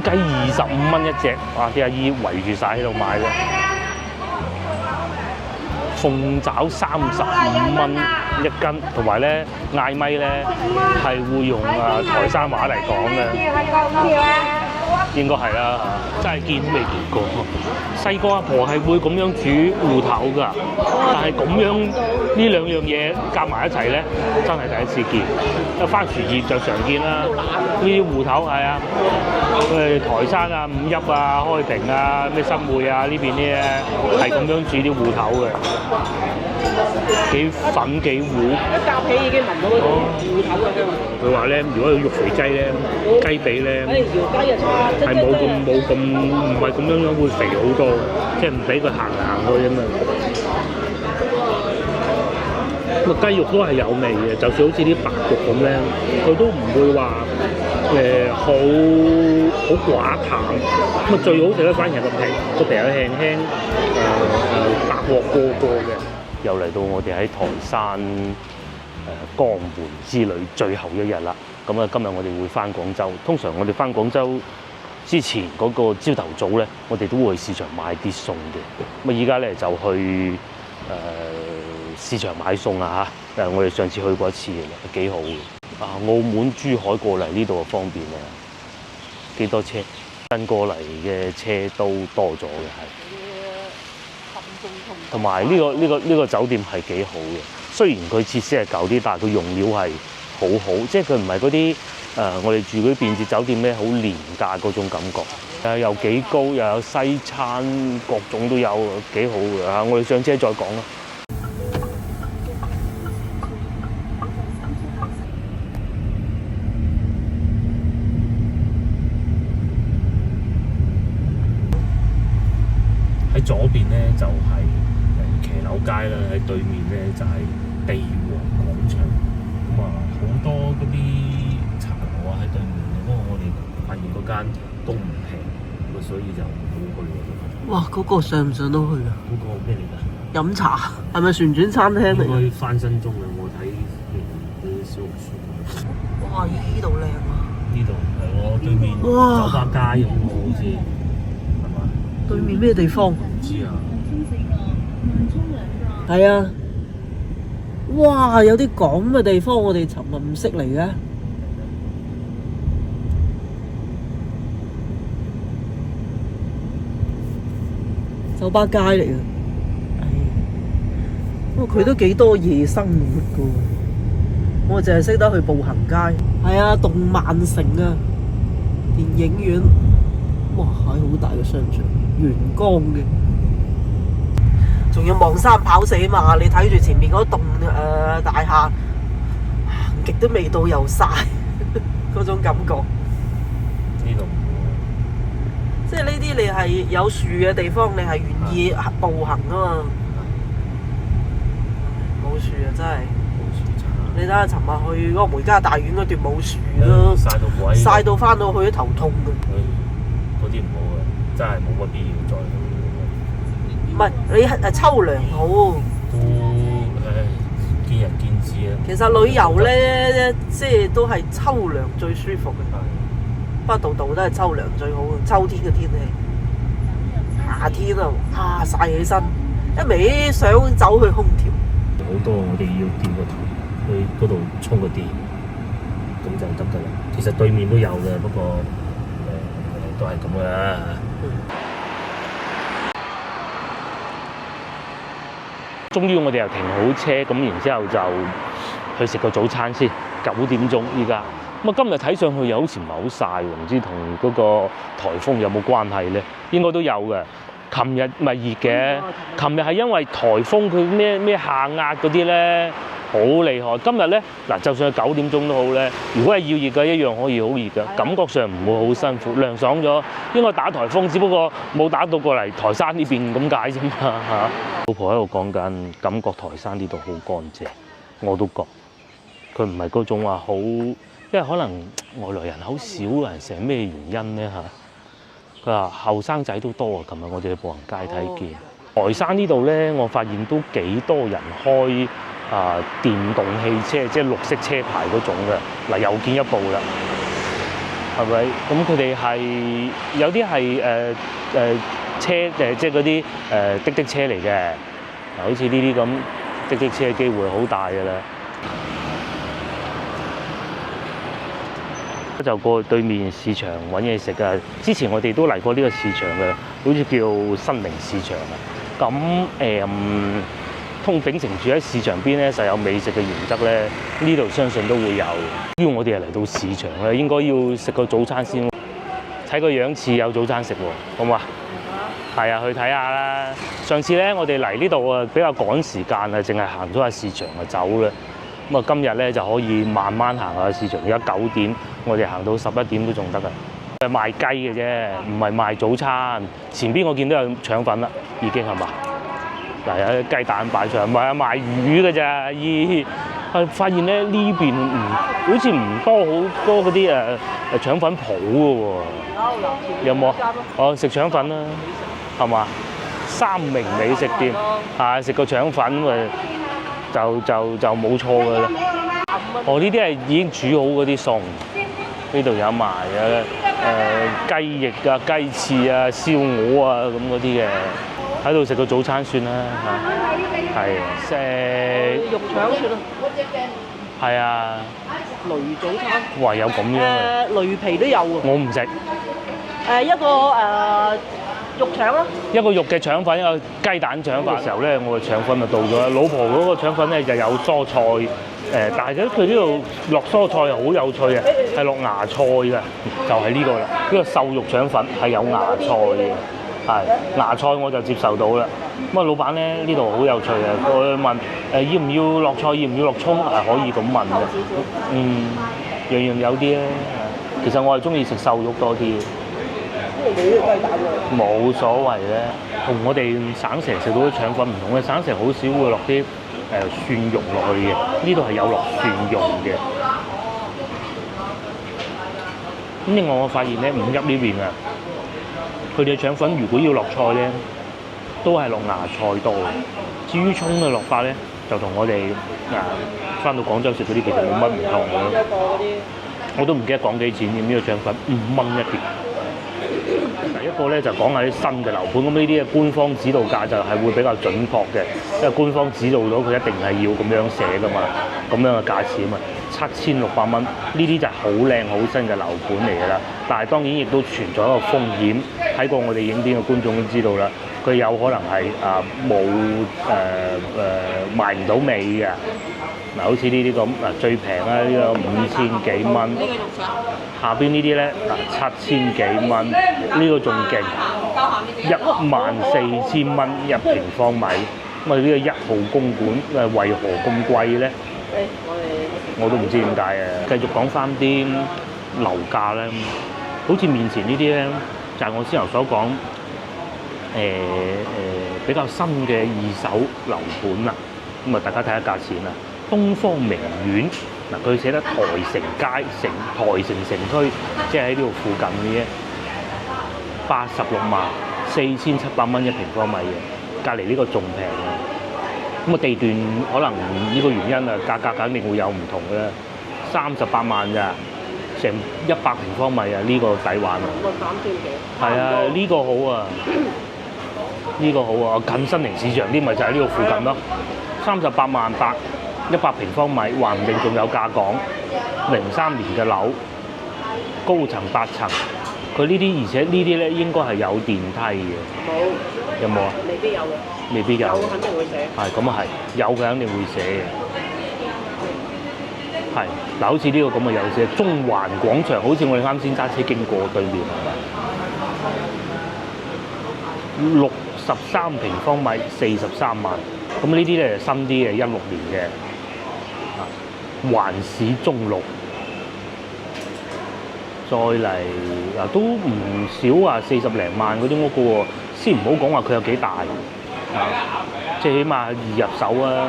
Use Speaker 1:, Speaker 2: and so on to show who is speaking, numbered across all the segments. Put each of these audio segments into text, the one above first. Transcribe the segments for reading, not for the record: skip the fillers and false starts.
Speaker 1: 雞25蚊一隻，哇！啲阿姨圍住晒喺度買嘅。鳳爪35蚊一斤，同埋咧嗌咪咧係會用台山話嚟講嘅，應該係啦嚇，真係見都未見過。細個阿婆係會咁樣煮芋頭㗎，但係咁樣呢兩樣嘢夾埋一齊咧，真係第一次見。番薯葉就常見啦，呢啲芋頭係啊，台山啊、五邑啊、開平啊、咩新會啊呢邊啲咧係咁樣煮啲芋頭嘅。幾粉幾糊，
Speaker 2: 一搭起已經聞到嗰種芋頭嘅香。
Speaker 1: 佢話咧，如果有肉肥雞咧，雞髀咧係冇咁唔係咁樣會肥好多，即係唔俾佢行嚟行去啊嘛。個雞肉都係有味嘅，就算好似啲白肉咁咧，佢都唔會話好寡淡。咁啊最好食咧，反而係個皮有輕輕白鑊過嘅。又嚟到我哋喺台山江門之旅最後一日啦。咁啊，今日我哋會返廣州。通常我哋返廣州之前嗰個朝頭早咧，我哋都會去市場買啲餸嘅。咁啊，依家咧就去市場買餸啦嚇。我哋上次去過一次嘅啦，幾好嘅。澳門、珠海過嚟呢度啊方便啊，幾多車？新過嚟嘅車都多咗嘅係。同埋呢個酒店係幾好嘅，雖然佢設施係舊啲，但係佢用料係好好，即係佢唔係嗰啲我哋住嗰啲便捷酒店咧，好廉價嗰種感覺。又幾高，又有西餐，各種都有，幾好嘅嚇。我哋上車再講啦。喺左邊咧就係騎樓街啦，喺對面咧就係地王廣場。咁啊好多嗰啲茶樓啊喺對面嘅，不過我哋發現嗰間都唔平，咁所以就冇去喎。
Speaker 2: 哇！嗰個上唔上到去啊？
Speaker 1: 嗰個咩嚟㗎？
Speaker 2: 飲茶係咪旋轉餐廳嚟？
Speaker 1: 應該翻新中嘅，我睇啲小紅書。
Speaker 2: 哇！呢度靚啊！
Speaker 1: 呢度係喎，對面酒吧街咁喎，好似係嘛？
Speaker 2: 對面咩地方？
Speaker 1: 唔知啊。
Speaker 2: 係啊！哇！有啲咁嘅地方，我哋尋日唔識嚟嘅。酒吧街嚟嘅，不過佢都幾多夜生活㗎喎。我淨係識得去步行街。係啊，動漫城啊，電影院，哇，係好大嘅商場，元江嘅。仲要望山跑死嘛！你睇住前面嗰棟大廈，行極都未到又曬，嗰種感覺。
Speaker 1: 呢度
Speaker 2: 即係呢啲你係有樹嘅地方，你係願意步行啊嘛。冇樹啊，真係。
Speaker 1: 冇樹茶。
Speaker 2: 你睇下，尋日去嗰個梅家大院嗰段冇樹咯，曬到翻到去都頭痛嘅。
Speaker 1: 嗰啲唔好啊，真係冇乜必要再去。
Speaker 2: 唔係你係秋涼好。
Speaker 1: 都見仁見智啊。
Speaker 2: 其實旅遊咧，即係都係秋涼最舒服嘅。不過度度都係秋涼最好嘅，秋天嘅天氣。夏天啊，曬起身，一味想走去空調。
Speaker 1: 好多我哋要掉個頭去嗰度充個電，咁就得㗎啦。其實對面都有嘅，不過都係咁㗎啦。終於我哋又停好車，咁然之後就去食個早餐先。9點鐘依家。咁啊，今日睇上去又好似唔係好曬喎，唔知同嗰個颱風有冇關係咧？應該都有嘅。琴日咪熱嘅，琴日係因為颱風佢咩下壓嗰啲咧，好厲害。今日咧嗱，就算係9點鐘都好咧，如果係要熱嘅，一樣可以好熱嘅，感覺上唔會好辛苦，涼爽咗。應該打颱風，只不過冇打到過嚟台山呢邊咁解啫嘛嚇。老婆喺度講緊，感覺台山呢度好乾淨，我都覺。佢唔係嗰種話好，因為可能外來人好少人，成咩原因咧嚇？佢話後生仔都多啊！琴日我哋去步行街睇見，台山呢度咧，我發現都幾多人開電動汽車，即係綠色車牌嗰種嘅。嗱，又見一部啦。係咪？咁佢哋係有啲係車即係嗰啲的車嚟嘅，嗱好似呢啲咁的車嘅機會好大㗎啦。就過去對面市場揾嘢食啊！之前我哋都嚟過呢個市場嘅，好似叫新寧市場啊。咁通秉承住喺市場邊咧，實有美食嘅原則咧，呢度相信都會有。只要我哋係嚟到市場咧，應該要食個早餐先。睇個樣似有早餐食喎，好唔好啊？係啊，去睇下啦。上次咧，我哋嚟呢度啊，比較趕時間啊，淨係行咗下市場就走啦。咁啊，今日咧就可以慢慢行下市場。而家9點，我哋行到11點都仲得㗎。係賣雞嘅啫，唔係賣早餐。前邊我見到有腸粉啦，已經係嘛？嗱，有雞蛋擺上，唔係啊，賣魚嘅咋？咦，發現咧呢邊好似唔多好多嗰啲腸粉鋪嘅喎。有冇啊？哦，食腸粉啦，係嘛？三明美食店，係食個腸粉咪就冇錯㗎啦。哦，呢啲係已經煮好嗰啲餸，呢度有賣雞翼啊、雞翅啊、燒鵝啊咁嗰啲嘅，喺度食個早餐算啦嚇。係食
Speaker 2: 肉腸算啦。
Speaker 1: 係啊。
Speaker 2: 雷早餐。
Speaker 1: 哇！有咁樣嘅。
Speaker 2: 雷皮都有喎。
Speaker 1: 我唔食。
Speaker 2: 一個肉腸咯，
Speaker 1: 一個肉嘅腸粉，一個雞蛋腸粉嘅時候咧，我嘅腸粉就到咗啦。老婆嗰個腸粉咧就有蔬菜，但係佢呢度落蔬菜係好有趣嘅，係落芽菜嘅，就係呢個啦。呢個瘦肉腸粉係有芽菜嘅，係芽菜我就接受到啦。咁啊，老闆咧呢度好有趣嘅，佢問要唔要落菜，要唔要落葱，係可以咁問嘅。樣樣有啲咧。其實我係中意食瘦肉多啲。冇所謂咧，同我哋省城食到啲腸粉唔同嘅，省城好少會落啲蒜蓉落去嘅，呢度係有落蒜蓉嘅。咁另外我發現咧，五邑呢邊啊，佢哋嘅腸粉如果要落菜咧，都係落芽菜多嘅。至於葱嘅落法咧，就同我哋翻到廣州食嗰啲其實冇乜唔同嘅咯。我都唔記得講幾錢嘅呢個腸粉，5蚊一碟。第一個咧就講下啲新嘅樓盤，咁呢啲嘅官方指導價就係會比較準確嘅，因為官方指導到佢一定係要咁樣寫噶嘛，咁樣嘅價錢啊，7600蚊，呢啲就係好靚好新嘅樓盤嚟㗎啦。但係當然亦都存在一個風險，睇過我哋影片嘅觀眾都知道啦，佢有可能係冇賣唔到尾嘅。嗱，好似呢啲咁最平啦，呢個5000幾蚊。下邊呢啲咧7000幾蚊，呢個仲勁，14000蚊1平方米。咁啊，呢個1號公館為何咁貴咧？我都唔知點解啊！繼續講翻啲樓價咧，好似面前呢啲咧，就係我先頭所講比較新嘅二手樓盤啦。咁啊，大家睇下價錢啦。東方名苑嗱，佢寫得台城街台城城區，即係喺呢度附近嘅啫，864700蚊1平方米嘅，隔離呢個仲平啊！咁啊，地段可能呢個原因啊，價格肯定會有唔同嘅啦，38萬咋，成100平方米啊，呢個抵玩啊！係啊，呢個好啊，呢個好啊，近新寧市場啲咪就喺呢度附近咯，38萬8。100平方米，話唔定仲有價講。03年嘅樓，高層8層，佢呢啲而且呢啲咧應該係有電梯嘅。冇。有冇啊？未必有嘅。未必有。有肯定會寫。係咁啊係，有嘅肯定會寫嘅。係嗱，好似呢個咁嘅有寫，中環廣場，好似我哋啱先揸車經過對面係咪？63平方米，43萬。咁呢啲咧新啲嘅，16年嘅。環市中路，再嚟嗱都唔少啊，40零萬嗰啲屋嘅喎，先唔好講話佢有幾大，即係起碼易入手啊！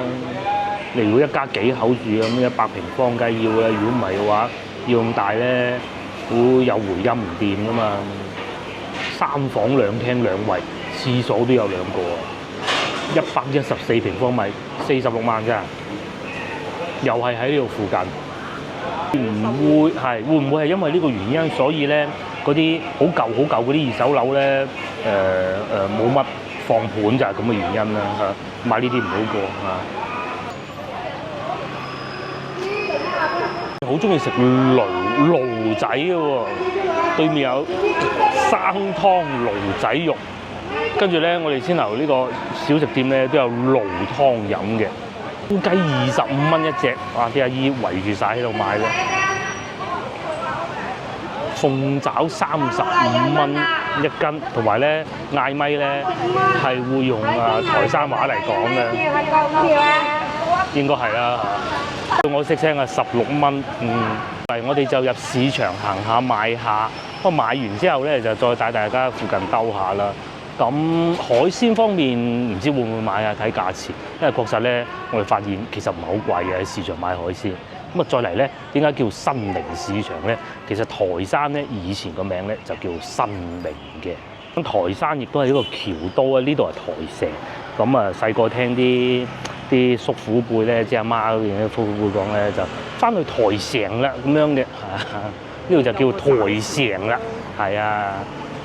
Speaker 1: 你如果一家幾口住咁，100平方梗係要啦，如果唔係嘅話，要咁大咧，會有回音唔掂噶嘛。3房2廳2衛，廁所都有2個，114平方米，46萬咋。又係喺呢度附近，會唔會係因為呢個原因，所以咧嗰啲好舊嗰啲二手樓咧冇乜放盤就係咁嘅原因啦嚇，買呢啲唔好過嚇。好中意食驢仔嘅喎，對面有生湯驢仔肉，跟住咧我哋先頭呢個小食店咧都有驢湯飲嘅，烏雞25蚊一隻，哇！啲阿姨圍住晒喺度買咧。鳳爪35蚊一斤，同埋咧嗌咪咧係會用台山話嚟講嘅，應該係啦嚇。我識聽16蚊，我哋就入市場行下買下，不過買完之後咧就再帶大家附近兜下啦。咁海鮮方面唔知會唔會買啊？睇價錢，因為確實咧我哋發現其實唔係好貴嘅喺市場買海鮮。咁啊，再嚟咧，點解叫新寧市場咧？其實台山咧以前個名咧就叫新寧嘅。咁台山亦都係一個橋都啊，呢度係台城。咁啊，細個聽啲叔父輩咧，即係阿媽嗰邊啲叔父輩講咧，就翻去台城啦咁樣嘅。呢度就叫台城啦，係啊。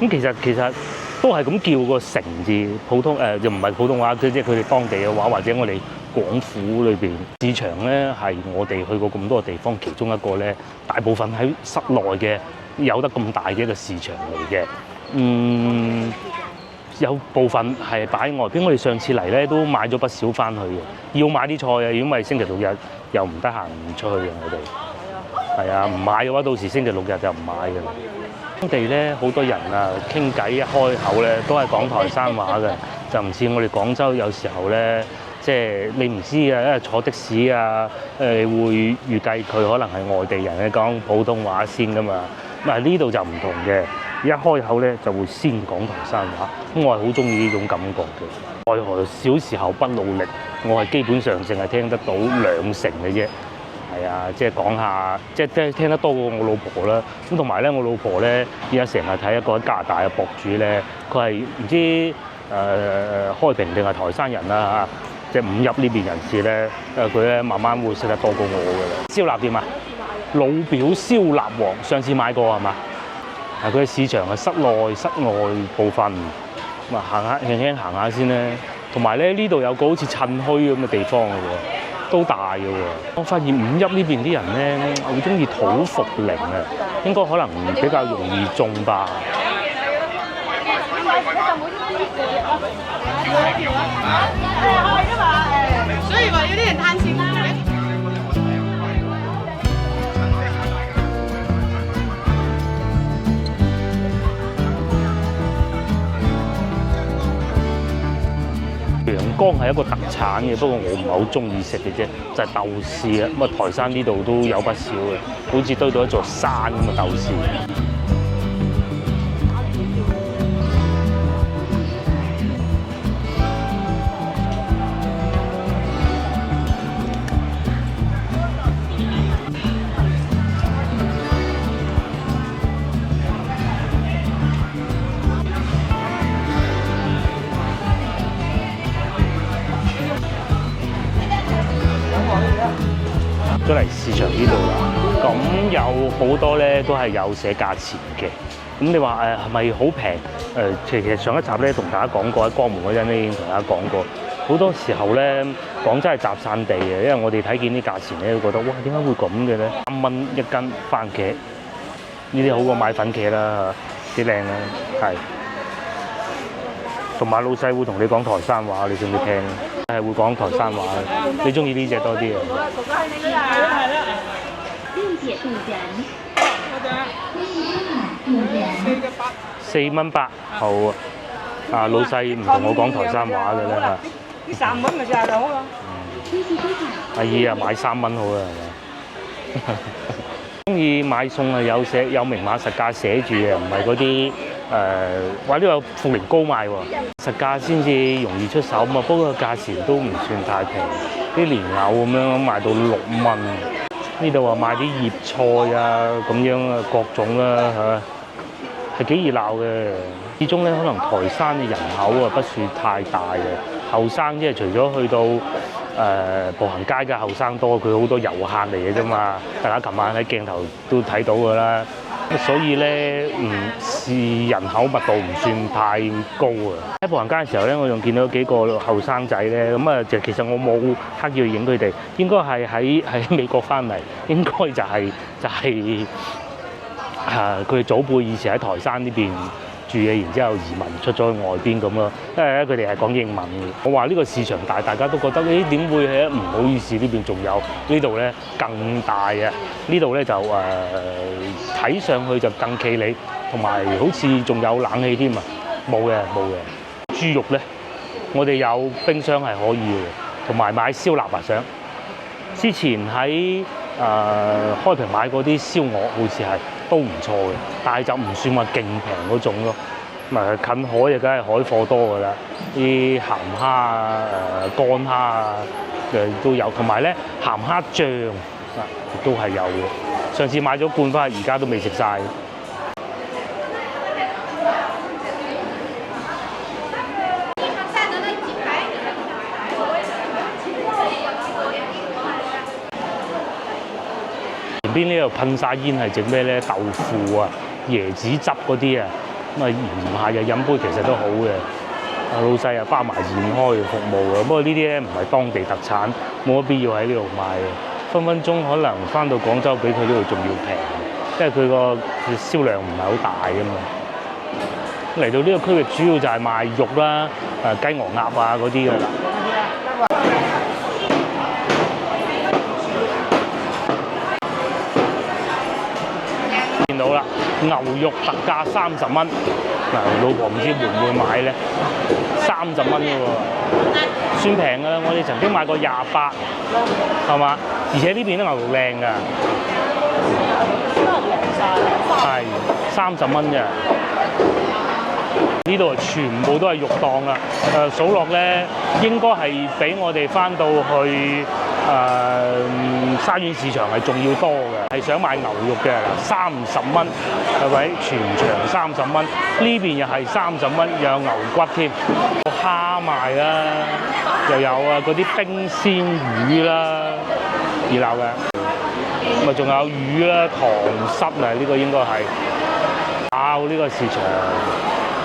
Speaker 1: 咁其實都係咁叫個城字，普通就唔係普通話，即係佢哋當地嘅話，或者我哋廣府裏邊市場咧，係我哋去過咁多個地方，其中一個咧，大部分喺室內嘅有得咁大嘅一個市場嚟嘅。有部分係擺外邊，我哋上次嚟咧都買咗不少翻去嘅，要買啲菜啊，因為星期六日又唔得閒出去嘅，我哋係啊，唔買嘅話，到時星期六日就唔買嘅啦。當地咧好多人啊，傾偈一開口咧都係講台山話嘅，就唔似我哋廣州有時候咧，即係你唔知啊，因為坐的士啊，會預計佢可能係外地人咧講普通話先噶嘛。嗱呢度就唔同嘅，一開口咧就會先講台山話，咁我係好中意呢種感覺嘅。奈何小時候不努力，我係基本上淨係聽得到2成嘅啫。係啊，即係講下，即係聽得多過我老婆啦。咁同埋咧，我老婆咧而家成日睇一個喺加拿大嘅博主咧，佢係唔知開平定係台山人啦嚇，即係五邑呢邊人士咧，佢咧慢慢會識得多過我㗎啦。燒臘店啊，老表燒臘王，上次買過係嘛？係佢嘅市場係室內、室外部分，咁啊行下輕輕行下先咧。同埋咧呢度有個好似趁墟咁嘅地方嘅喎，都大嘅喎。我發現五邑呢邊啲人咧好中意土茯苓啊，應該可能比較容易種吧。
Speaker 3: 所以話有啲人貪錢嘅。
Speaker 1: 陽江係一個特產嘅，不過我唔係好中意食嘅啫，就係豆豉啊。咁啊，台山呢度都有不少嘅，好似堆到一座山咁嘅豆豉。咗嚟市場呢度啦，咁有好多咧都係有寫價錢嘅。咁你話係咪好平？其實上一集咧同大家講過，喺江門嗰陣咧已經同大家講過，好多時候咧廣州係集散地嘅，因為我哋睇見啲價錢咧都覺得哇，點解會咁嘅咧？3蚊一斤番茄，呢啲好過買粉茄啦，幾靚啊，係。同埋老細會同你講台山話，你中唔中意聽？係會講台山話，你中意呢只多啲啊？4蚊8，好啊！啊老細唔同我講台山話嘅咧嚇。
Speaker 3: 呢3蚊咪就係好咯。
Speaker 1: 阿姨啊，買3蚊好啦，係咪？中意買餸啊，有明碼實價寫住嘅，唔係嗰啲話呢個鳳梨糕賣喎，實價先至容易出手嘛。不過價錢都唔算太平，啲蓮藕咁樣賣到6蚊。呢度話賣啲葉菜啊咁樣啊，各種啦嚇，係幾熱鬧嘅。始終咧，可能台山嘅人口啊不算太大嘅，後生即係除咗去到步行街嘅後生多，佢好多遊客嚟嘅啫嘛。大家琴晚喺鏡頭都睇到㗎啦。所以咧，人口密度唔算太高啊。喺步行街嘅時候咧，我仲見到幾個後生仔咧，咁啊其實我冇刻意去影佢哋，應該係喺美國翻嚟，應該就係佢哋祖輩以前喺台山呢邊住嘅，然之後移民出咗去外邊咁咯。因為咧佢哋係講英文嘅。我話呢個市場大，大家都覺得誒點會係唔好意思呢邊仲有呢度咧更大啊！呢度咧就睇上去就更企理，同埋好似仲有冷氣添啊！冇嘅。豬肉咧，我哋有冰箱係可以嘅，同埋買燒臘啊想。之前喺開平買嗰啲燒鵝，好似係都唔錯嘅，但係就唔算話勁平嗰種咯。近海就梗係海貨多㗎啦，啲鹹蝦啊、乾蝦啊都有，同埋咧鹹蝦醬啊亦都係有嘅。上次買咗罐翻去，而家都未食晒。前邊呢度噴晒煙係整咩咧？豆腐啊、椰子汁嗰啲啊，咁啊鹽下又飲杯其實都好嘅。老細啊包埋現開嘅服務啊，不過呢啲咧唔係當地特產，冇乜必要喺呢度買嘅。分分鐘可能翻到廣州比佢呢度仲要平，因為佢個銷量唔係好大㗎嘛。嚟到呢個區域主要就係賣肉啦、雞鵝鴨啊嗰啲㗎啦。見到啦，牛肉特價30蚊。老婆唔知會唔會買咧？30蚊嘅喎，算平㗎啦。我哋曾經買過28，係嘛？而且呢邊啲牛肉靚㗎，係30蚊啫。呢度全部都係肉檔啦。數落咧，應該係比我哋翻到去沙縣市場係仲要多嘅。係想買牛肉嘅30蚊，係咪？全場30蚊。呢邊又係30蚊，又有牛骨添，蝦賣啦，又有嗰啲冰鮮魚啦，熱鬧嘅。咪仲有魚啦、糖濕啊，呢個應該係呢個市場。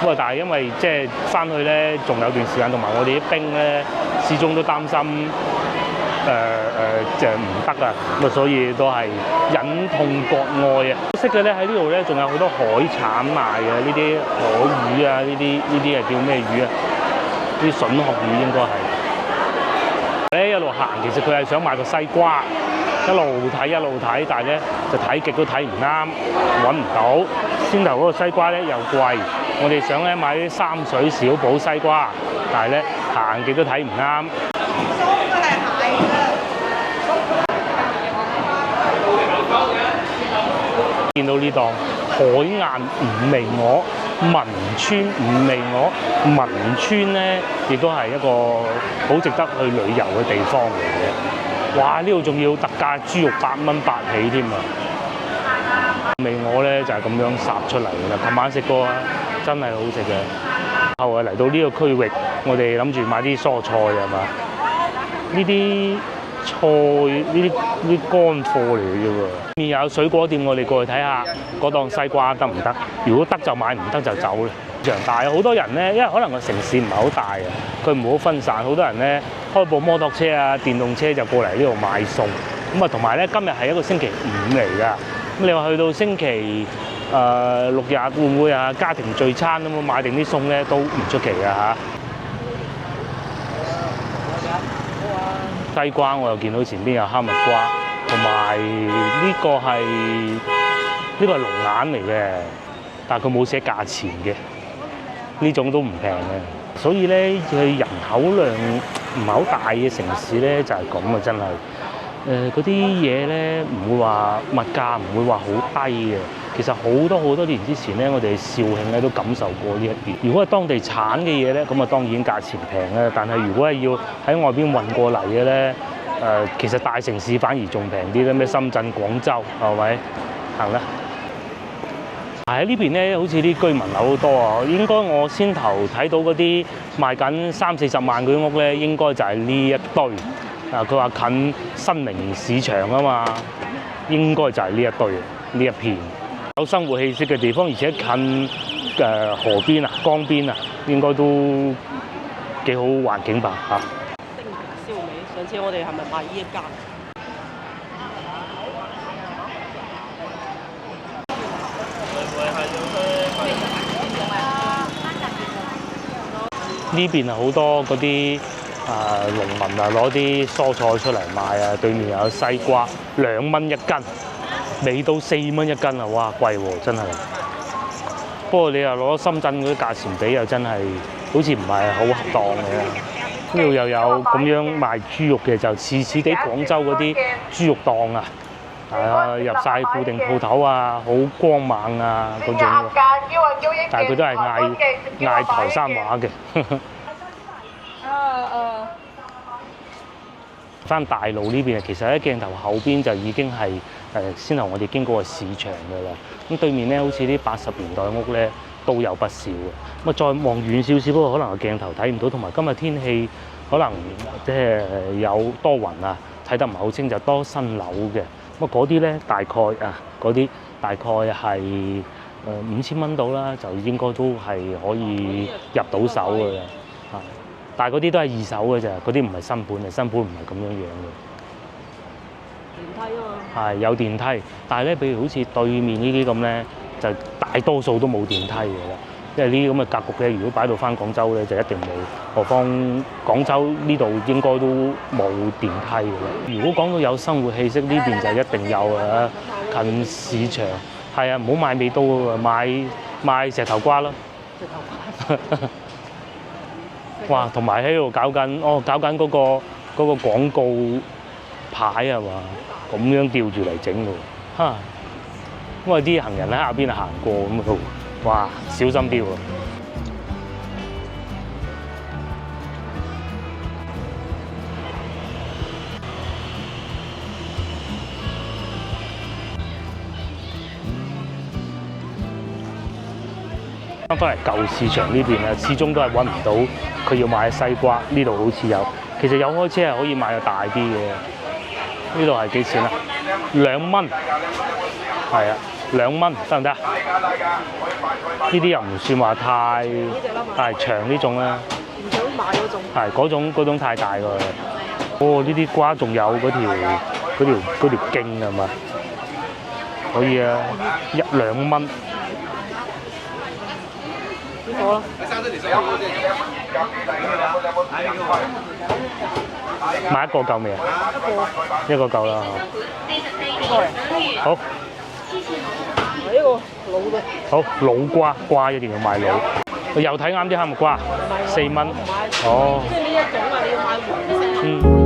Speaker 1: 不過但係因為即係翻去咧，仲有段時間，同埋我哋啲兵咧，始終都擔心就唔得啊，咁啊所以都係忍痛割愛啊。識嘅咧喺呢度咧，仲有好多海產賣嘅，呢啲海魚啊，呢啲係叫咩魚啊？啲筍殼魚應該係。咧一路行，其實佢係想買個西瓜，一路睇，但係咧就睇極都睇唔啱，揾唔到。先頭嗰個西瓜咧又貴，我哋想咧買啲三水小寶西瓜，但係咧行極都睇唔啱。見到呢檔海晏五味鵝，文川五味鵝，文川咧亦都係一個好值得去旅遊嘅地方嚟嘅。哇！呢度仲要特價豬肉8蚊8起添啊！味鵝咧就係咁樣烚出嚟㗎啦。琴晚食過啊，真係好食嘅。後來嚟到呢個區域，我哋諗住買啲蔬菜係嘛？呢啲菜呢啲乾貨嚟嘅啫喎。面有水果店，我哋過去睇下嗰檔西瓜得唔得？如果得就買，唔得就走啦。市場大，好多人咧，因為可能個城市唔係好大啊，佢唔好分散，好多人咧開部摩托車啊、電動車就過嚟呢度買餸。咁啊，同埋咧今日係一個星期5嚟㗎。咁你話去到星期6日會唔會啊家庭聚餐咁買定啲餸咧都唔出奇㗎嚇。西瓜我又見到前邊有哈密瓜，同埋呢個係龍眼嚟嘅，但係佢冇寫價錢嘅，呢種都唔平嘅。所以咧，佢人口量唔係好大嘅城市咧，就係咁啊！真係嗰啲嘢咧，唔會話物價唔會話好低嘅。其實好多年之前咧，我哋肇慶咧都感受過呢一邊。如果係當地產嘅嘢咧，咁啊當然價錢平啦。但係如果係要喺外邊運過嚟嘅咧，其實大城市反而仲平啲咧，咩深圳、廣州係咪？行啦。喺呢邊咧，好似啲居民樓好多啊。應該我先頭睇到嗰啲賣緊30-40萬嗰啲屋咧，應該就係呢一堆。佢話近新寧市場啊嘛，應該就係呢一堆呢一片有生活氣息嘅地方，而且近河邊啊、江邊啊，應該都幾好環境吧嚇。
Speaker 2: 星平燒味，上次我哋係咪買呢一間？
Speaker 1: 呢邊啊好多嗰啲農民啊攞啲蔬菜出嚟賣啊，對面有西瓜2蚊一斤，未到4蚊一斤啊！哇，貴喎真係。不過你又攞深圳嗰啲價錢比，又真係好似唔係好恰當嘅。呢度又有咁樣賣豬肉嘅，就似似地廣州嗰啲豬肉檔啊，係啊，入晒固定鋪頭啊，好光猛啊嗰種喎。但係佢都係嗌台山話嘅。翻大路呢邊啊，其實喺鏡頭後邊就已經係先頭我哋經過個市場㗎啦。咁對面咧，好似啲80年代屋咧都有不少嘅。咁啊，再望遠少少，不過可能個鏡頭睇唔到，同埋今日天氣可能即係有多雲啊，睇得唔係好清，就多新樓嘅。咁啊，嗰啲咧大概嗰啲大概係5000蚊到啦，就應該都係可以入到手嘅啦。但係嗰啲都係二手嘅咋，嗰啲唔係新盤，新盤唔係咁樣樣嘅。
Speaker 2: 電梯啊嘛。係
Speaker 1: 有電梯，但係咧，譬如好似對面呢啲咁咧，就大多數都冇電梯嘅啦。因為呢啲咁嘅格局咧，如果擺到翻廣州咧，就一定冇。何況廣州呢度應該都冇電梯嘅啦。如果講到有生活氣息，呢邊就一定有啊，近市場。係啊，唔好買味刀啊，買石頭瓜咯。
Speaker 2: 石頭瓜。
Speaker 1: 哇！同埋喺度搞緊嗰個廣告牌係嘛？咁樣吊住嚟整㗎喎，嚇！因為啲行人喺下邊行過咁啊，哇！小心啲喎。翻嚟舊市場呢邊啊，始終都係揾唔到佢要買嘅西瓜。呢度好似有，其實有開車係可以買個大啲嘅。呢度係幾錢啊？2蚊，係啊，2蚊得唔得？呢啲又唔算話太長呢種啦。
Speaker 2: 唔想買嗰種。
Speaker 1: 係嗰種太大個。哦，呢啲瓜仲有嗰條莖係嘛？可以啊，2蚊。
Speaker 2: 好啦。
Speaker 1: 買一個夠未啊？一個夠啦。好。
Speaker 2: 呢個老嘅。
Speaker 1: 好，老瓜一定要買老。我又睇啱啲哈密瓜，4蚊。哦。
Speaker 2: 即係呢一種啊，你要買黃色。
Speaker 1: 嗯。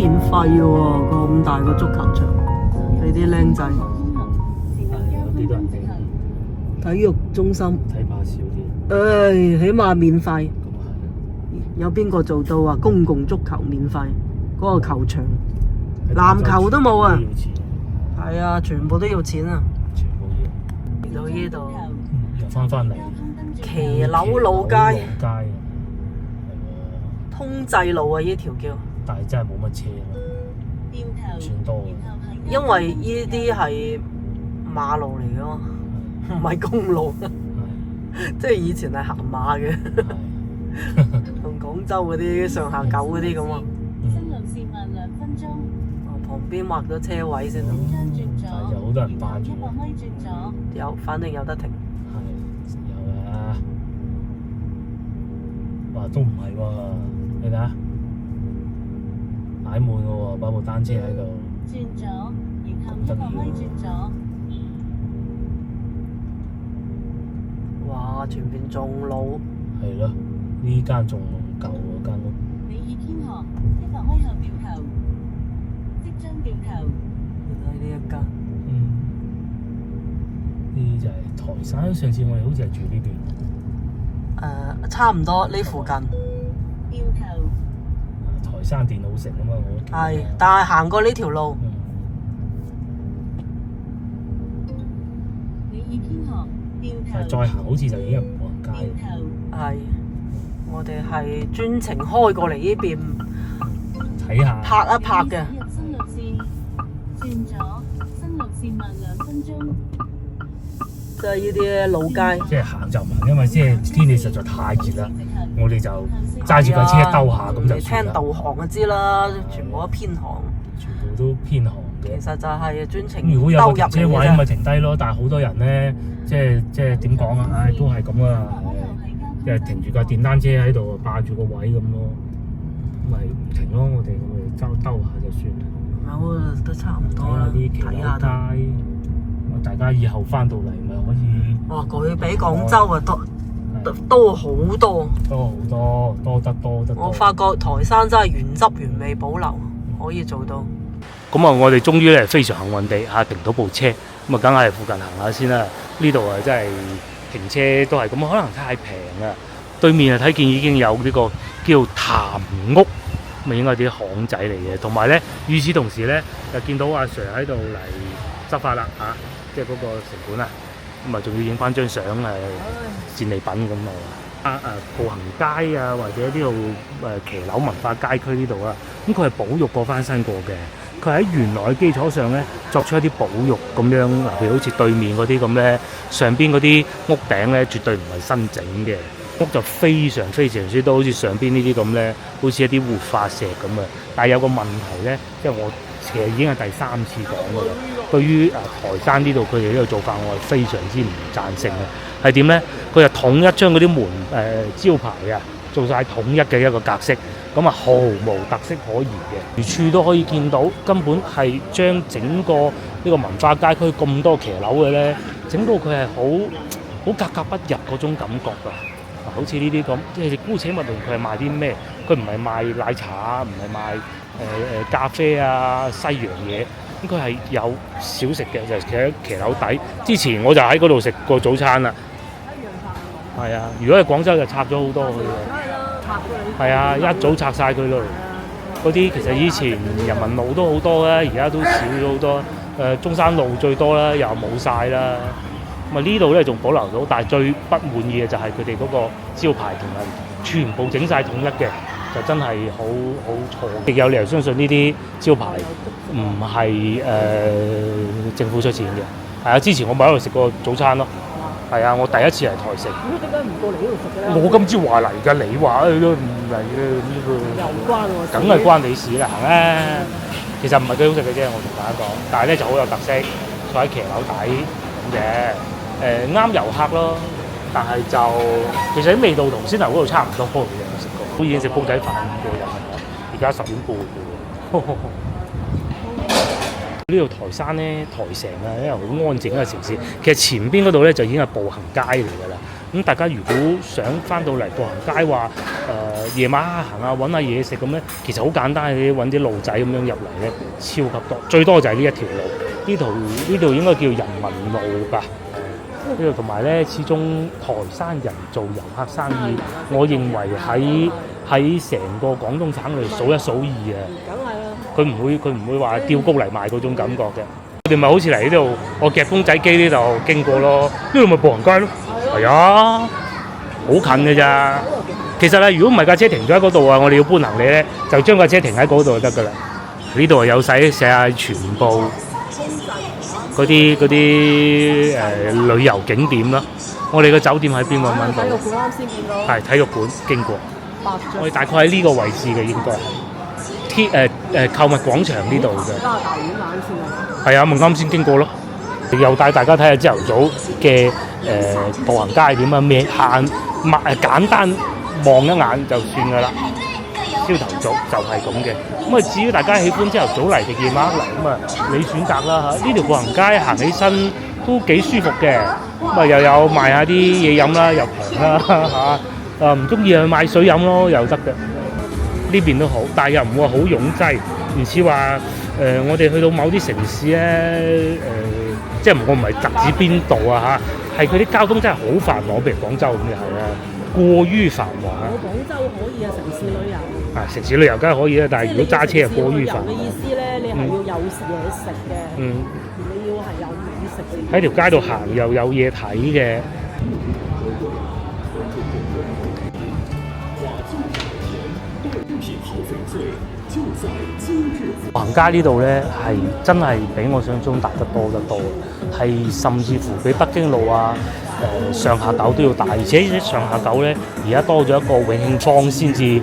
Speaker 2: 免費嘅喎，咁大個足球場，俾啲僆仔。
Speaker 1: 有幾多人
Speaker 2: 體育中心，
Speaker 1: 睇怕少啲。
Speaker 2: 起碼免費。
Speaker 1: 咁
Speaker 2: 有邊個做到啊？公共足球免費，嗰個球場，籃球都冇啊！係啊，全部都要錢啊！
Speaker 1: 全部要。
Speaker 2: 嚟到呢度，
Speaker 1: 又翻嚟。
Speaker 2: 騎樓老街，
Speaker 1: 街啊，
Speaker 2: 通濟路啊！呢條叫，
Speaker 1: 但係真係冇乜車咯，算多。
Speaker 2: 因為呢啲係馬路嚟嘅嘛，唔係公路，即係以前係行馬嘅，同廣州嗰啲上下九嗰啲咁啊。
Speaker 4: 新路線慢2分鐘。
Speaker 2: 旁邊劃咗車位先，
Speaker 1: 有好多人霸住。
Speaker 4: 100米轉左。
Speaker 2: 有，反正有得停。
Speaker 1: 係有啊！哇，都唔係喎，你睇下，擺滿嘅喎，擺部單車喺度。
Speaker 4: 轉左，然後100米轉左。
Speaker 2: 哇！前邊仲路。
Speaker 1: 係咯，呢間仲舊喎間屋。
Speaker 4: 你已偏航100米後掉頭，即將掉頭。
Speaker 2: 你睇呢一間。
Speaker 1: 呢就係台山，上次我哋好似係住呢邊。
Speaker 2: 差唔多呢附近。
Speaker 4: 掉頭。
Speaker 1: 台山電腦城啊嘛，我。
Speaker 2: 係，但係行過呢條路。
Speaker 4: 你已偏航掉頭。
Speaker 1: 再行好似就已經係無人街。
Speaker 4: 掉頭。
Speaker 2: 係，我哋係專程開過嚟呢邊
Speaker 1: 睇下。
Speaker 2: 拍一拍嘅。
Speaker 4: 入新路線，轉左，新路線慢2分鐘。
Speaker 2: 即係呢啲老街。
Speaker 1: 即係行就唔行，因為即係天氣實在太熱啦，我哋就揸住架車兜下咁就算啦。
Speaker 2: 你聽導航就知啦，全部都偏航。
Speaker 1: 全部都偏航嘅。
Speaker 2: 其實就係專程
Speaker 1: 如果有個停車位咪
Speaker 2: 兜入嚟嘅啫。
Speaker 1: 停低咯，但係好多人咧，即係點講啊？唉，都係咁啊，即係停住架電單車喺度霸住個位咁咯，咪唔停咯，我哋兜下就算啦。
Speaker 2: 有啊，都差唔多
Speaker 1: 睇下
Speaker 2: 啦，
Speaker 1: 啲騎樓
Speaker 2: 睇下都。
Speaker 1: 街，大家以後翻到嚟咪可以。
Speaker 2: 哇！佢比廣州啊多好多。
Speaker 1: 多得多。
Speaker 2: 我發覺台山真係原汁原味保留，可以做到。
Speaker 1: 咁啊，我哋終於咧非常幸運地停到部車，咁啊，梗係附近行下先啦。呢度啊，真係停車都係咁，可能太平啊。對面啊，睇見已經有呢個叫譚屋，咪應該係啲巷仔嚟嘅。同埋咧，與此同時咧，就見到阿 Sir 喺度嚟執法啦嚇，即係嗰個城管啊，咁啊，仲要影翻張相戰利品咁啊。步行街啊，或者呢度騎樓文化街區呢度啊，咁佢係保育過翻新過嘅。佢喺原來嘅基礎上咧，作出一啲保育咁樣，譬如好似對面嗰啲咁咧，上邊嗰啲屋頂咧，絕對唔係新整嘅，屋就非常之多，好似上邊呢啲咁咧，好似一啲活化石咁啊。但係有個問題咧，即係我其實已經係第3次講㗎啦。對於台山呢度佢哋呢個做法，我係非常之唔贊成嘅。係點咧？佢就統一將嗰啲門招牌啊，做晒統一嘅一個格式。咁啊，毫無特色可言嘅，隨處都可以見到，根本係將整個呢個文化街區咁多騎樓嘅咧，整到佢係好格格不入嗰種感覺㗎。好似呢啲咁，即係姑且勿論佢係賣啲咩，佢唔係賣奶茶，唔係賣咖啡啊西洋嘢，咁佢係有小食嘅，就企喺騎樓底。之前我就喺嗰度食過早餐啦。係啊，如果係廣州就拆咗好多佢嘅。係啊，一早拆晒佢咯。嗰啲其實以前人民路都好多啦，而家都少咗好多。中山路最多啦，又冇晒啦。咁啊呢度咧仲保留到，但係最不滿意嘅就係佢哋嗰個招牌同埋全部整晒統一嘅，就真係好錯。亦有理由相信呢啲招牌唔係政府出錢嘅。係啊，之前我咪喺度食過早餐咯。係啊，我第一次嚟台食。
Speaker 2: 咁點解唔過嚟呢度食嘅咧？
Speaker 1: 我今朝話嚟㗎，你話都唔嚟嘅呢個。
Speaker 2: 有關喎。
Speaker 1: 梗係關你事啦，行啦。其實唔係幾好食嘅啫，我同大家講。但係咧就好有特色，坐喺騎樓底咁嘅。啱遊客咯，但係就其實啲味道同先頭嗰度差唔多嘅，我食過。都已經食煲仔飯咁過癮啦，而家10點半嘅喎。呢度台山咧，台城啊，因為好安靜嘅城市。其實前邊嗰度咧就已經係步行街嚟㗎啦。咁大家如果想翻到嚟步行街話，夜晚行下揾下嘢食咁咧，其實好簡單嘅，揾啲路仔咁樣入嚟咧，超級多，最多就係呢一條路，呢度應該叫人民路㗎。呢度同埋咧，始終台山人做遊客生意，我認為喺成個廣東省裏數一數二啊！
Speaker 2: 梗係啦，
Speaker 1: 佢唔會話吊高嚟賣嗰種感覺嘅。佢哋咪好似嚟呢度，我夾公仔機呢度經過咯，呢度咪步行街咯。係啊，好近嘅咋。其實咧，如果唔係架車停咗喺嗰度啊，我哋要搬行李咧，就將架車停喺嗰度就得㗎啦。呢度有寫晒全部嗰啲旅遊景點啦。我哋個酒店喺邊個揾到？
Speaker 2: 體育館啱先見到。
Speaker 1: 係體育館經過。我哋大概喺呢個位置嘅應該係購物廣場呢度嘅。
Speaker 2: 加拿大院啱先啊！
Speaker 1: 係啊，咪啱先經過咯。又帶大家睇下朝頭早嘅步行街點啊，咩簡單望一眼就算㗎啦。朝頭早就係咁嘅。咁啊，至於大家喜歡朝頭早嚟定夜晚嚟咁啊，你選擇啦嚇。呢條步行街行起身都幾舒服嘅。咁啊，又有賣下啲嘢飲啦，又平啦嚇。唔中意去買水飲咯，又得嘅。呢邊都好，但係又唔會好擁擠，唔似話我哋去到某啲城市咧即係我唔係特指邊度啊嚇，係佢啲交通真係好繁忙，譬如廣州咁就係啦，過於繁忙啊。
Speaker 2: 我廣州可以啊，城市旅遊。
Speaker 1: 城市旅遊梗係可以啦，但係如果揸車就過於繁忙。
Speaker 2: 嘅意思咧，你係要有嘢食嘅，你要係有美食。
Speaker 1: 喺條街度行又有嘢睇嘅。行街呢度咧係真係比我想中大得多，係甚至乎比北京路啊上下九都要大，而且上下九咧而家多咗一個永慶坊先至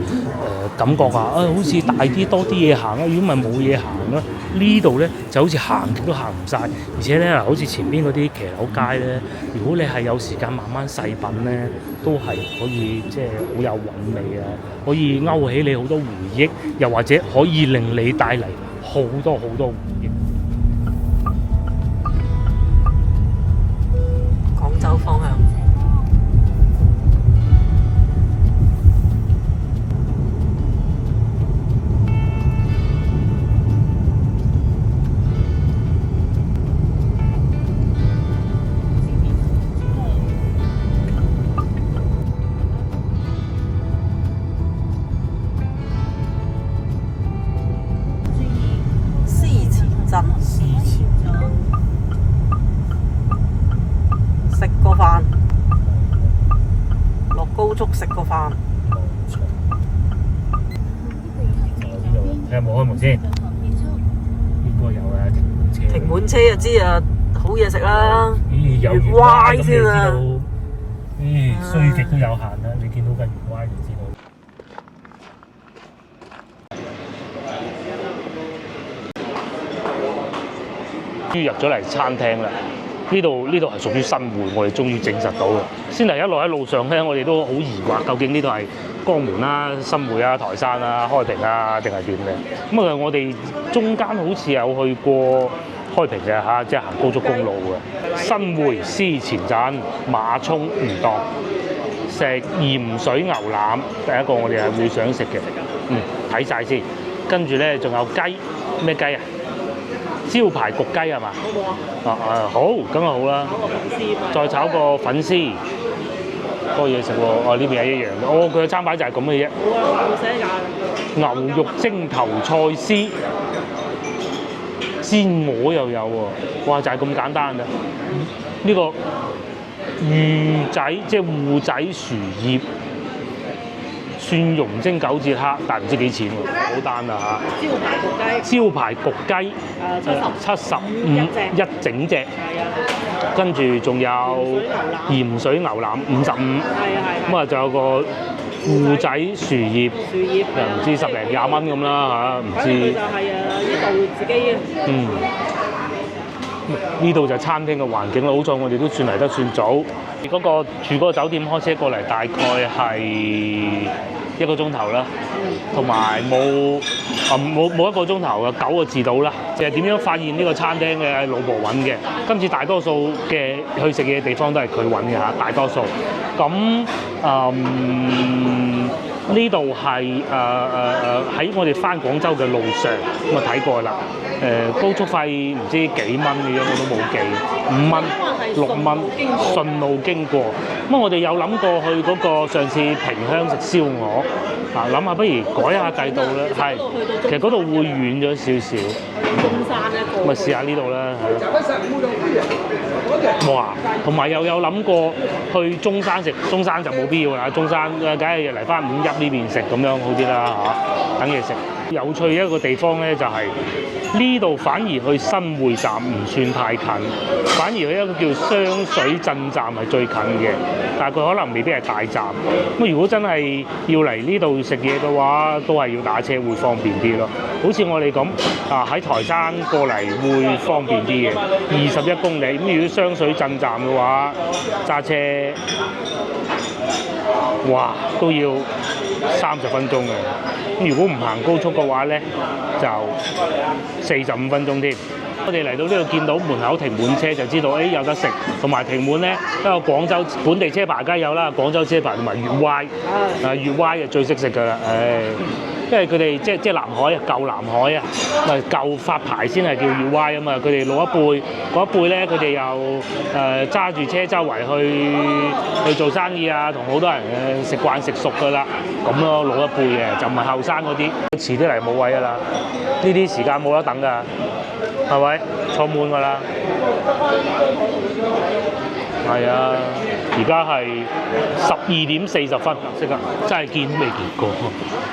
Speaker 1: 感覺啊，好似大啲多啲嘢行啊，如果唔係冇嘢行啦。呢度咧就好似行極都行唔晒，而且咧好似前邊嗰啲騎樓街咧，如果你係有時間慢慢細品咧，都係可以即係好有韻味啊，可以勾起你好多回憶，又或者可以令你帶嚟好多回憶。
Speaker 2: 廣州方向。食個飯，落高速食個飯。
Speaker 1: 睇下有冇開門先，應該有啊，停滿車。
Speaker 2: 停滿車就知啊，好嘢食啦。
Speaker 1: 有
Speaker 2: 月歪先啊！
Speaker 1: 衰極都有限啦，你見到個月歪就知道。終於入咗嚟餐廳啦！呢度係屬於新會，我哋終於證實到啦。先嚟一路喺路上咧，我哋都好疑惑，究竟呢度係江門啦、新會啊、台山啊、開平啊，定係點嘅？咁啊，我哋中間好似有去過開平嘅嚇，即係行高速公路嘅。新會思前鎮馬涌魚檔食鹽水牛腩，第一個我哋係會想食嘅。睇晒先，跟住咧仲有雞，咩雞啊？招牌焗雞係嘛？好唔好啊？好，梗係好啦。再炒個粉絲，多嘢食喎。呢邊係一樣嘅。佢嘅餐牌就係咁嘅啫。
Speaker 3: 冇寫價。
Speaker 1: 牛肉蒸頭菜絲，煎鵝又有喎。哇！就係咁簡單嘅。呢個魚仔即係芋仔薯葉。蒜蓉蒸九節蝦，但係唔知幾錢喎，好單啊嚇！招牌焗雞，75一整隻，跟住仲有鹽水牛腩55，咁啊仲有個芋仔薯葉，又唔知10零20蚊咁啦嚇，唔知。佢就係呢度自己。呢度就餐廳嘅環境啦，好彩我哋都算嚟得算早。住嗰個酒店開車過嚟大概係1個鐘頭啦，同埋冇1個鐘頭嘅9個字到啦。就係點樣發現呢個餐廳嘅老婆揾嘅，今次大多數嘅去食嘅地方都係佢揾嘅嚇，大多數。咁呢度係喺我哋翻廣州嘅路上，咁啊睇過啦。高速費唔知幾蚊嘅樣，我都冇記，5蚊、6蚊，順路經過。咁我哋有諗過去嗰個上次萍鄉食燒鵝，諗下不如改下計度啦。係，其實嗰度會遠咗少少。
Speaker 3: 中山咧，
Speaker 1: 咁咪試下呢度啦，哇！同埋又有諗過去中山食，中山就冇必要啦。中山梗係嚟翻5邑呢邊食咁樣好啲啦嚇，等嘢食。有趣一個地方咧就係呢度反而去新會站唔算太近，反而去一個叫雙水鎮站係最近嘅，但係佢可能未必係大站。咁如果真係要嚟呢度食嘢嘅話，都係要打車會方便啲咯。好似我哋咁喺台山過嚟會方便啲嘅，21公里。咁如果雙水鎮站嘅話，揸車哇都要30分鐘嘅。咁如果唔行高速嘅話咧，就45分鐘添。我哋嚟到呢度見到門口停滿車，就知道有得食，同埋停滿咧一個廣州本地車牌梗有啦，廣州車牌同埋粵 Y，粵 Y 就最識食㗎啦，因為佢哋即係南海啊，舊南海啊，咪舊發牌先係叫粵 Y 啊嘛，佢哋老一輩嗰一輩咧，佢哋又揸住車周圍去做生意啊，同好多人食慣食熟㗎啦，咁咯老一輩嘅，就唔係後生嗰啲，遲啲嚟冇位㗎啦，呢啲時間冇得等㗎，係咪？坐滿㗎啦，係啊，而家係12點40分，即刻真係見都未見過。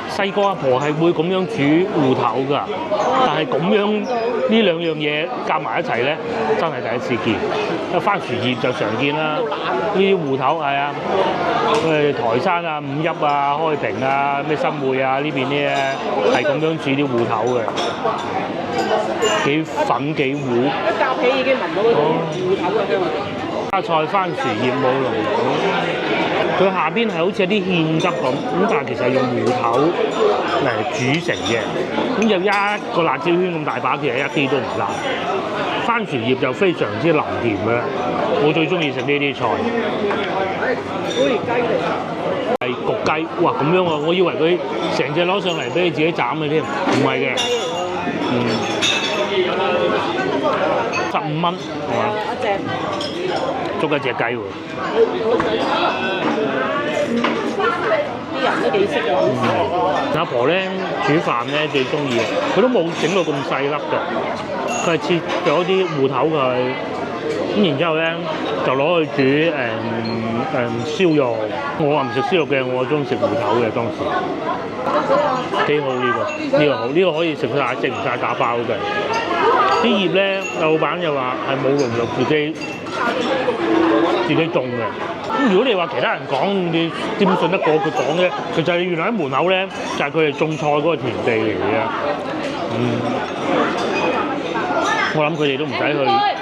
Speaker 1: 細個阿婆係會咁樣煮芋頭㗎，但係咁樣呢兩樣嘢夾埋一齊咧，真係第一次見。番薯葉就常見啦，呢啲芋頭係啊，台山啊、5邑啊、開平啊、咩新會啊呢邊咧係咁樣煮啲芋頭嘅，幾粉幾糊。
Speaker 3: 一夾起已經聞到嗰種芋頭嘅香味。
Speaker 1: 花菜、番薯葉冇龍佢下邊係好似有啲芡汁咁，但係其實係用芋頭嚟煮成嘅。咁有一個辣椒圈咁大把，其實一啲都唔辣。番薯葉就非常之腍甜嘅，我最中意食呢啲菜。
Speaker 3: 好似雞嚟。
Speaker 1: 係焗雞，哇咁樣喎！我以為佢成隻攞上嚟俾你自己斬嘅添，唔係嘅。15蚊係嘛？
Speaker 3: 一隻。
Speaker 1: 捉一隻雞喎。
Speaker 3: 啲人都幾識㗎。
Speaker 1: 阿婆咧煮飯咧最中意嘅，佢都冇整到咁細粒嘅，佢係切咗啲芋頭佢，咁然之後咧就攞去煮燒肉。我話唔食燒肉嘅，我中意食芋頭嘅當時。幾好呢個，呢個好，呢個可以食晒，食唔晒打包嘅。啲葉咧，老闆又話係冇農藥，自己種嘅。咁如果你話其他人講，你點信得過佢講嘅？其實原來喺門口咧，就係佢哋種菜嗰個田地嚟嘅。我諗佢哋都唔使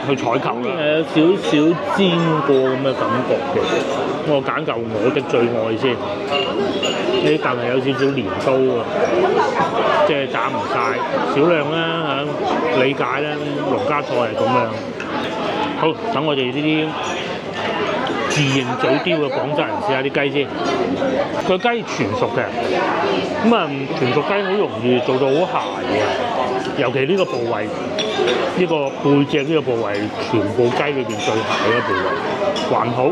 Speaker 1: 去採購啦。有少少煎過咁嘅感覺嘅。我揀嚿我的最愛先。呢啖係有少少鐮刀啊，即係斬唔晒，少量啦嚇，理解啦，農家菜係咁樣。好，等我哋呢啲自認嘴刁嘅廣州人試下啲雞先。佢雞全熟嘅，咁啊全熟雞好容易做到好鹹嘅，尤其呢個部位，呢個背脊呢個部位，全部雞裏邊最鹹嘅部位，還好。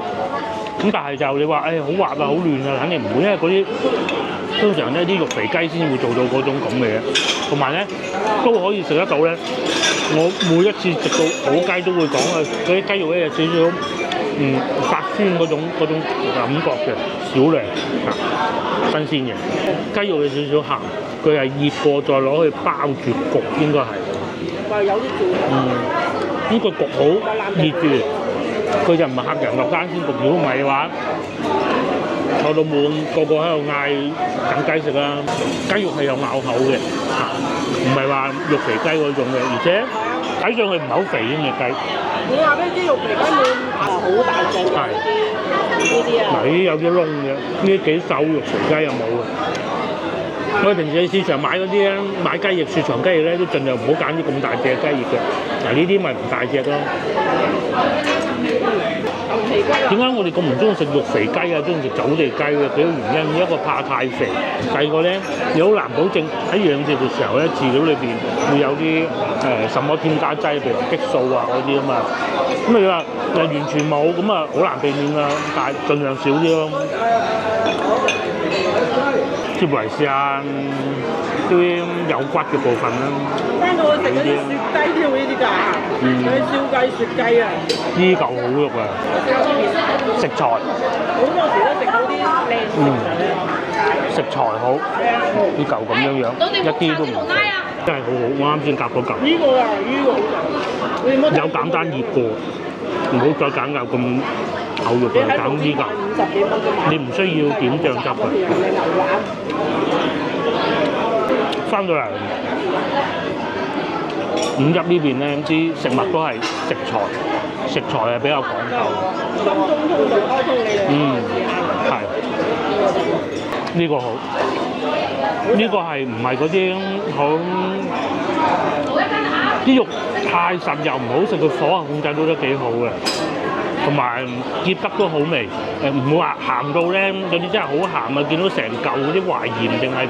Speaker 1: 咁但係就你話好滑啊，好嫩啊，肯定唔會，因為嗰啲通常咧啲肉肥雞先會做到嗰種咁嘅嘢，同埋咧都可以食得到咧。我每一次食到好雞都會講啊，嗰啲雞肉咧有少少發酸嗰種感覺嘅，少量新鮮嘅雞肉有少少鹹，佢係醃過再攞去包住焗，應該係。
Speaker 3: 話有啲做。
Speaker 1: 呢個焗好醃住。佢就唔係客人落單先焗，如果唔係嘅話，坐到滿，個個喺度嗌等雞食啦。雞肉係有咬口嘅，唔係話肉肥雞嗰種嘅，而且睇上去唔係好肥嘅雞。
Speaker 3: 你話呢啲肉肥雞冇好大隻嘅呢啲啊？
Speaker 1: 嗱，呢有啲窿嘅，呢幾手肉肥雞又冇嘅。我哋平時喺市場買嗰啲咧，買雞翼、雪藏雞翼咧，都盡量唔好揀啲咁大隻嘅雞翼嘅。嗱，呢啲咪唔大隻咯。
Speaker 3: 呢肥雞啊！
Speaker 1: 點解我哋咁唔中意食肉肥雞啊？中意食走地雞嘅幾個原因，一個怕太肥，第二個咧你好難保證喺養殖嘅時候咧，飼料裏邊會有啲什麼添加劑，譬如激素啊嗰啲啊嘛。咁你話完全冇，咁啊好難避免啦，但係盡量少啲咯。接嚟試下啲有骨嘅部分啦。
Speaker 3: 聽到我食嗰啲雪雞添喎，呢啲㗎，嗰啲燒雞、雪雞啊，
Speaker 1: 呢嚿好肉啊！食材
Speaker 3: 好多時都食到啲靚食
Speaker 1: 食材好，呢嚿咁樣一啲都唔肥，真係好好。我啱先夾嗰嚿。
Speaker 3: 呢個啊，呢個好食。
Speaker 1: 有簡單醃過，唔好再揀嚿咁厚肉嘅，揀呢嚿。
Speaker 3: 50幾蚊啫嘛。
Speaker 1: 你唔需要點醬汁嘅。翻到嚟五邑呢邊咧，啲食物都係食材係比較講究。
Speaker 3: 深中通道開通你哋。
Speaker 1: 係。呢個好。呢個係唔係嗰啲好啲肉太實又唔好食，佢火候控制到得幾好嘅，同埋醃得都好味，唔會話鹹到咧，有啲真係好鹹啊！見到成嚿嗰啲淮鹽定係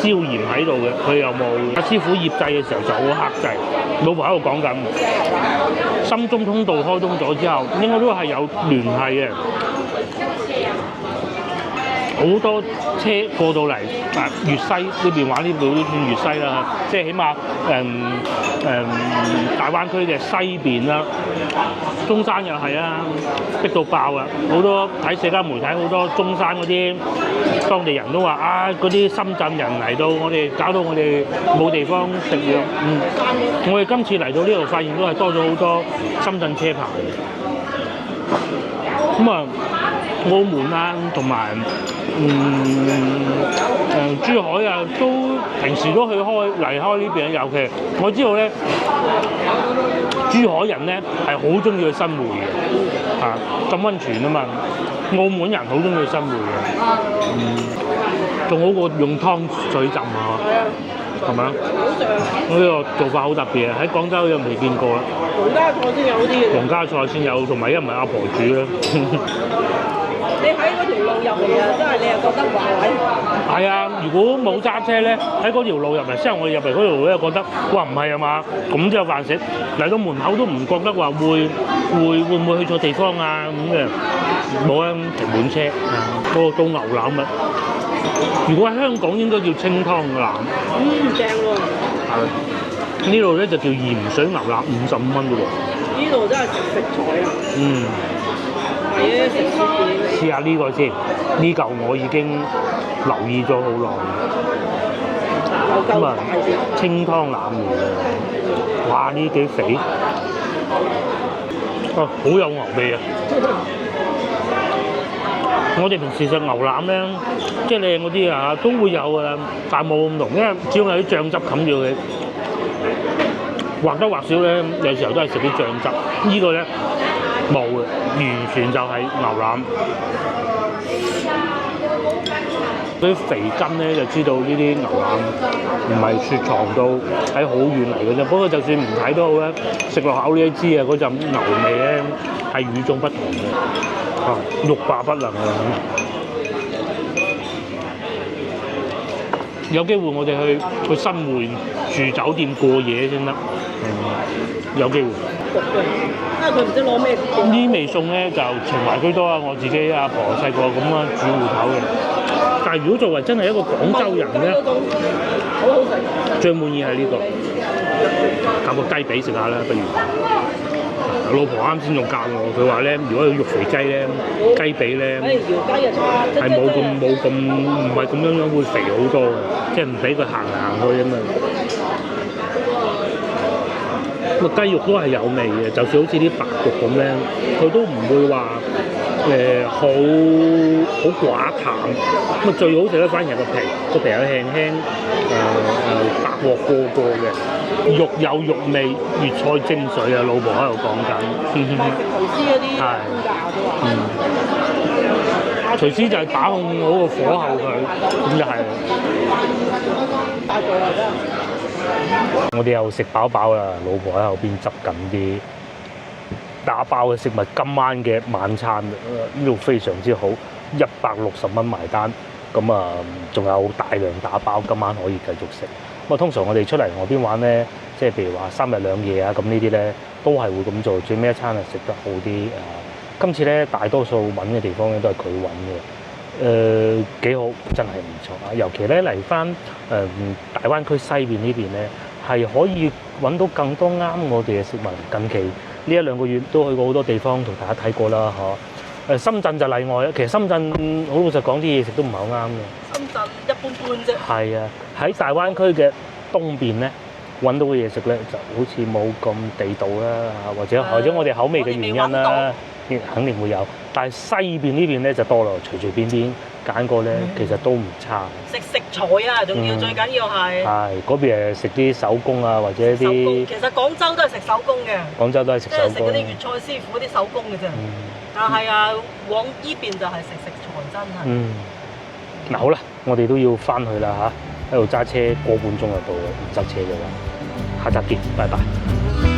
Speaker 1: 椒鹽喺度嘅，佢又冇。阿師傅醃製嘅時候就好克制，老婆喺度講緊，深中通道開通咗之後，應該都係有聯繫嘅。好多車過到嚟粵西呢邊玩，呢度都算粵西啦，即係起碼大灣區嘅西邊啦，中山又係啊，逼到爆啊！好多睇社交媒體，好多中山嗰啲當地人都話啊，嗰啲深圳人嚟到，我哋搞到我哋冇地方食藥。我哋今次嚟到呢度，發現都係多咗好多深圳車牌。咁啊，澳門啊，同埋珠海啊，都平時都去離開呢邊。尤其我知道咧，珠海人咧係好中意去新會嘅，浸溫泉啊嘛。澳門人好中意去新會嘅，仲好過用湯水浸啊，係咪啊？呢個做法好特別啊！喺廣州又未見過啦。
Speaker 3: 農家菜先有啲嘅。
Speaker 1: 農家菜先有，同埋因為阿婆煮咧。
Speaker 3: 你喺嗰條路入嚟啊，真係你又覺得華麗。
Speaker 1: 係啊，如果冇揸車咧，喺嗰條路入嚟，即係我哋入嚟嗰條路咧，覺得哇唔係啊嘛，咁就有飯食。嚟到門口都唔覺得話會唔會去錯地方啊咁嘅，冇啊，停滿車啊，嗰個刀牛腩啊。如果喺香港應該叫清湯腩。
Speaker 3: 正喎。
Speaker 1: 係。呢度咧就叫鹽水牛腩，55蚊嘅喎。
Speaker 3: 呢度真係食材啊。係啊，食湯。
Speaker 1: 試下呢個先，呢嚿我已經留意咗好耐。咁啊，清湯腩嚟嘅，哇！呢幾肥，好有牛味啊！我哋平時食牛腩咧，即係靚嗰啲啊，都會有㗎啦，但係冇咁濃，因為只要有啲醬汁冚住佢，或多或少咧，有時候都係食啲醬汁。呢個咧冇嘅，完全就係牛腩。嗰啲肥筋咧，就知道呢啲牛腩唔係雪藏到喺好遠嚟嘅啫。不過就算唔睇都好咧，食落口你都知啊，嗰陣牛味咧係與眾不同嘅，欲罷不能啊！有機會我哋去新會住酒店過夜先得，有機會。
Speaker 3: 因為佢唔知攞咩。
Speaker 1: 呢味餸咧就情懷居多啊！我自己阿婆細個咁樣煮芋頭嘅。但係如果作為真係一個廣州人咧，
Speaker 3: 好好食。
Speaker 1: 最滿意係呢個，搞個雞髀食下啦，不如。老婆啱先仲教我，佢話咧，如果有肉肥雞咧，雞髀咧，係冇咁唔係咁樣會肥好多嘅，即係唔俾佢行去啊嘛。個雞肉都係有味嘅，就算好似啲白肉咁咧，佢都唔會話好寡淡。咁啊最好食咧，反而係個皮有輕輕白鑊過嘅，肉有肉味，粵菜精髓啊！老婆喺度講緊。
Speaker 3: 廚師嗰啲
Speaker 1: 廚師就係把控好個火候佢，咁就係。我哋又食飽飽啦，老婆喺後邊執緊啲打包嘅食物，今晚嘅晚餐呢度非常之好，160蚊埋單，咁啊仲有大量打包，今晚可以繼續食。咁啊通常我哋出嚟外邊玩咧，即係譬如話3日2夜啊，咁呢啲咧都係會咁做，最尾一餐係食得好啲。今次咧大多數揾嘅地方咧都係佢揾嘅，幾好，真係唔錯啊！尤其咧嚟翻大灣區西邊呢邊咧，係可以揾到更多啱我哋嘅食物。近期呢1-2個月都去過好多地方，同大家睇過啦，嗬。深圳就例外啊。其實深圳好老實講，啲嘢食都唔係好啱嘅。
Speaker 2: 深圳一般般啫。
Speaker 1: 係啊，喺大灣區嘅東邊咧，揾到嘅嘢食咧就好似冇咁地道啦，或者我哋口味嘅原因啦，肯定會有。但係西邊呢邊咧就多咯，隨便揀個咧，其實都唔差。
Speaker 2: 食材啊，仲要最緊要係。
Speaker 1: 係嗰邊係食啲手工啊，或者啲。
Speaker 2: 其實廣州都係食手工嘅。
Speaker 1: 廣州都係食手工。
Speaker 2: 即係食嗰啲粵菜師傅啲手工嘅啫。但係啊，往依邊就係食材真係。
Speaker 1: 嗱好啦，我哋都要翻去啦嚇，喺度揸車個半鐘就到啦，唔塞車嘅話。下集見，拜拜。